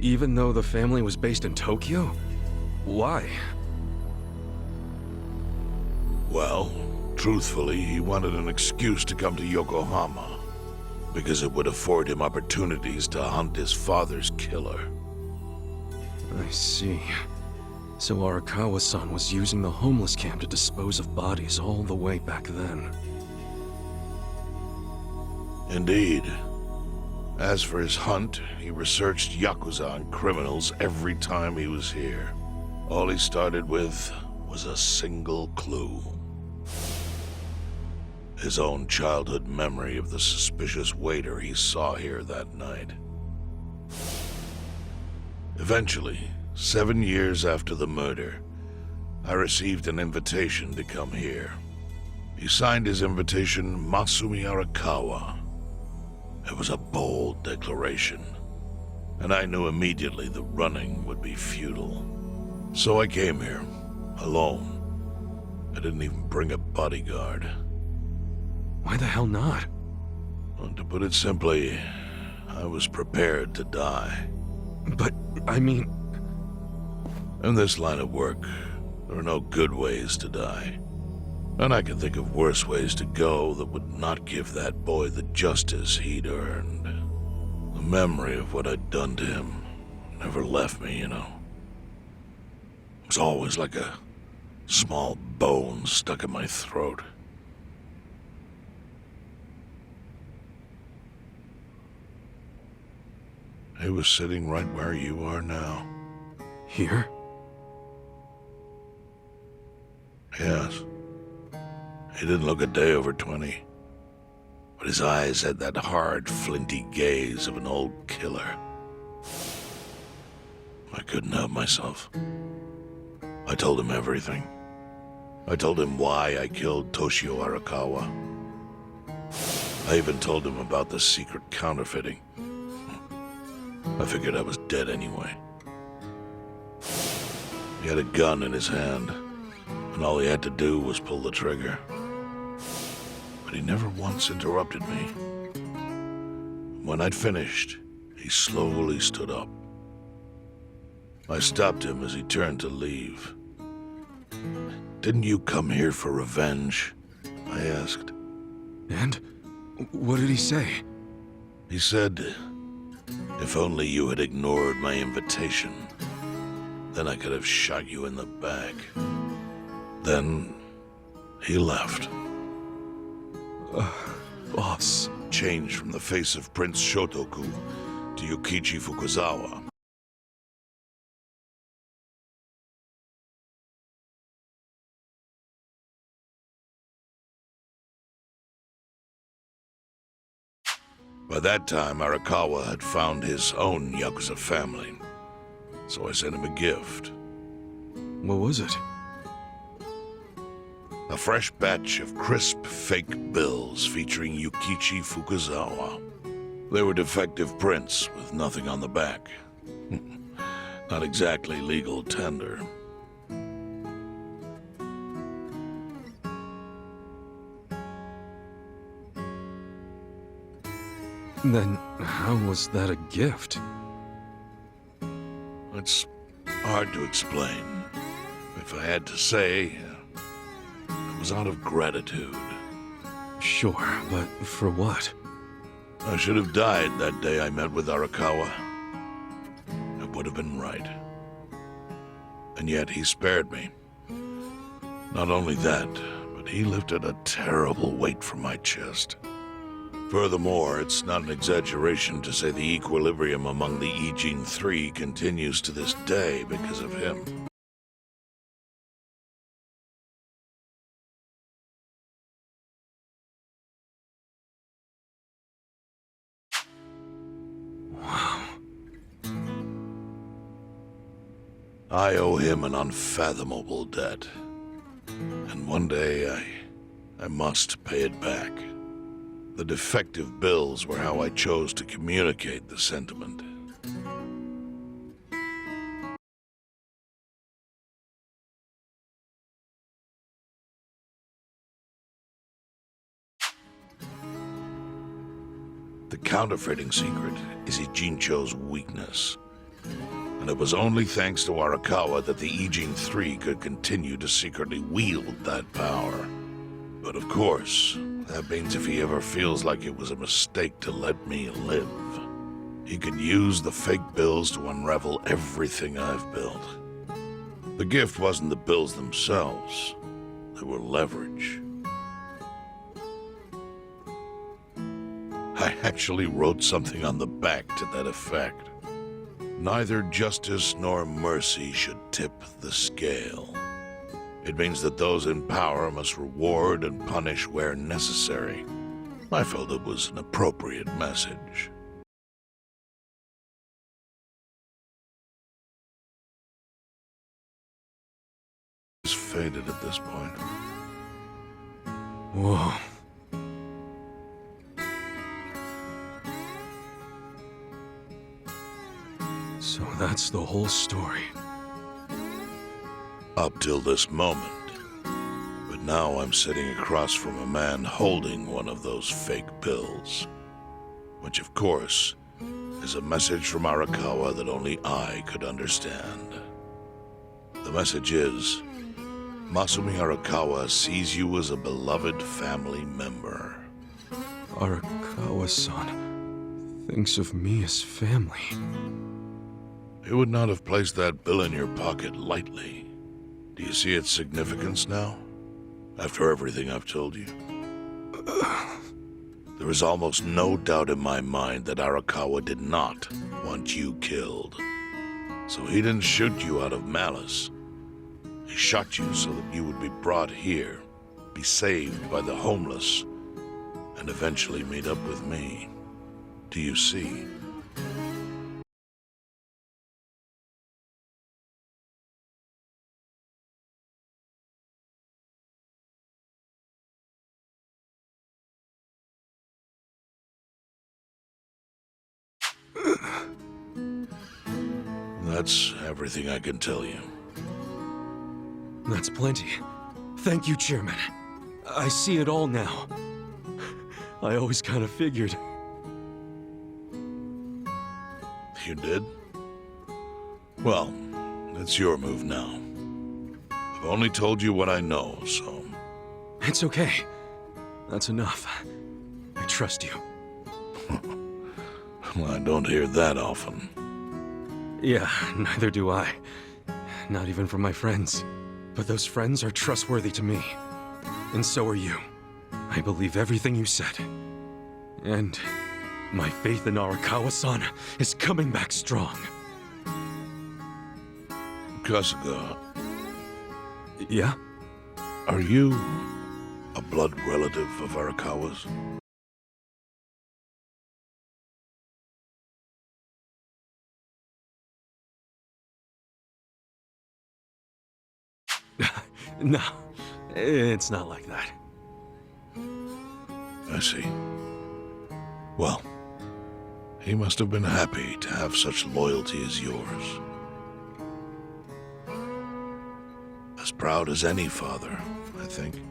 Even though the family was based in Tokyo? Why? Well, truthfully, he wanted an excuse to come to Yokohama, because it would afford him opportunities to hunt his father's killer. I see. So Arakawa-san was using the homeless camp to dispose of bodies all the way back then. Indeed. As for his hunt, he researched Yakuza and criminals every time he was here. All he started with was a single clue. His own childhood memory of the suspicious waiter he saw here that night. Eventually, 7 years after the murder, I received an invitation to come here. He signed his invitation Masumi Arakawa. It was a bold declaration, and I knew immediately the running would be futile. So I came here, alone. I didn't even bring a bodyguard. Why the hell not? Well, to put it simply, I was prepared to die. But, I mean... In this line of work, there are no good ways to die. And I can think of worse ways to go that would not give that boy the justice he'd earned. The memory of what I'd done to him never left me, you know. It was always like a small bone stuck in my throat. He was sitting right where you are now. Here? Yes. He didn't look a day over 20. But his eyes had that hard, flinty gaze of an old killer. I couldn't help myself. I told him everything. I told him why I killed Toshio Arakawa. I even told him about the secret counterfeiting. I figured I was dead anyway. He had a gun in his hand, and all he had to do was pull the trigger. But he never once interrupted me. When I'd finished, he slowly stood up. I stopped him as he turned to leave. "Didn't you come here for revenge?" I asked. And? What did he say? He said, "If only you had ignored my invitation, then I could have shot you in the back." Then he left. Boss. Changed from the face of Prince Shotoku to Yukichi Fukuzawa. By that time, Arakawa had found his own Yakuza family, so I sent him a gift. What was it? A fresh batch of crisp, fake bills featuring Yukichi Fukuzawa. They were defective prints with nothing on the back. Not exactly legal tender. Then, how was that a gift? It's hard to explain. If I had to say, it was out of gratitude. Sure, but for what? I should have died that day I met with Arakawa. It would have been right. And yet he spared me. Not only that, but he lifted a terrible weight from my chest. Furthermore, it's not an exaggeration to say the equilibrium among the Ijin Three continues to this day because of him. Wow. I owe him an unfathomable debt. And one day, I must pay it back. The defective bills were how I chose to communicate the sentiment. The counterfeiting secret is Ijincho's weakness. And it was only thanks to Arakawa that the Ijin III could continue to secretly wield that power. But of course, that means if he ever feels like it was a mistake to let me live, he could use the fake bills to unravel everything I've built. The gift wasn't the bills themselves. They were leverage. I actually wrote something on the back to that effect. Neither justice nor mercy should tip the scale. It means that those in power must reward and punish where necessary. I felt it was an appropriate message. It's faded at this point. Whoa. So that's the whole story. Up till this moment. But now I'm sitting across from a man holding one of those fake pills. Which, of course, is a message from Arakawa that only I could understand. The message is, Masumi Arakawa sees you as a beloved family member. Arakawa-san thinks of me as family. He would not have placed that bill in your pocket lightly. Do you see its significance now? After everything I've told you? There is almost no doubt in my mind that Arakawa did not want you killed. So he didn't shoot you out of malice. He shot you so that you would be brought here, be saved by the homeless, and eventually meet up with me. Do you see? That's everything I can tell you. That's plenty. Thank you, Chairman. I see it all now. I always kind of figured. You did? Well, it's your move now. I've only told you what I know, so... It's okay. That's enough. I trust you. Well, I don't hear that often. Yeah, neither do I. Not even from my friends. But those friends are trustworthy to me. And so are you. I believe everything you said. And my faith in Arakawa-san is coming back strong. Kasuga, Yeah? are you a blood relative of Arakawa's? No, it's not like that. I see. Well, he must have been happy to have such loyalty as yours. As proud as any father, I think.